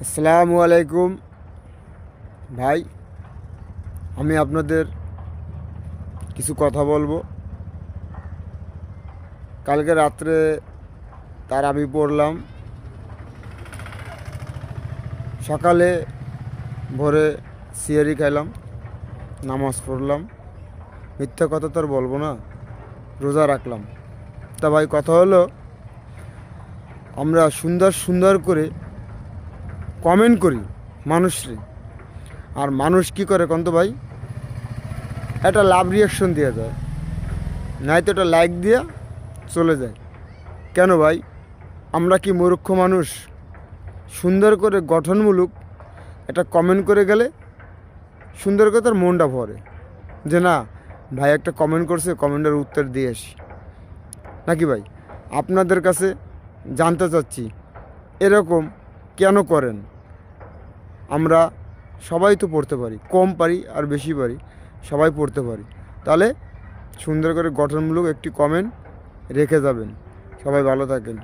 আসসালামু আলাইকুম ভাই, আমি আপনাদের কিছু কথা বলবো। কালকে রাত্রে আমি পড়লাম, সকালে ভোরে সিয়ারি খাইলাম, নামাজ পড়লাম। মিথ্যা কথা তো আর বলবো না, রোজা রাখলাম। তা ভাই, কথা হলো, আমরা সুন্দর সুন্দর করে কমেন্ট করি মানুষরে, আর মানুষ কি করে কন্ত ভাই, একটা লাভ রিয়াকশন দিয়ে যায়, নাই তো একটা লাইক দিয়া চলে যায়। কেন ভাই, আমরা কি মূর্খ মানুষ? সুন্দর করে গঠনমূলক একটা কমেন্ট করে গেলে সুন্দর করে তার মনটা ভরে, যে না ভাই একটা কমেন্ট করছে, কমেন্টের উত্তর দিয়ে আসি। নাকি ভাই, আপনাদের কাছে জানতে চাচ্ছি, এরকম কেন করেন? আমরা সবাই তো পড়তে পারি, কম পারি আর বেশি পারি, সবাই পড়তে পারি। তাহলে সুন্দর করে গঠনমূলক একটি কমেন্ট রেখে যাবেন। সবাই ভালো থাকেন।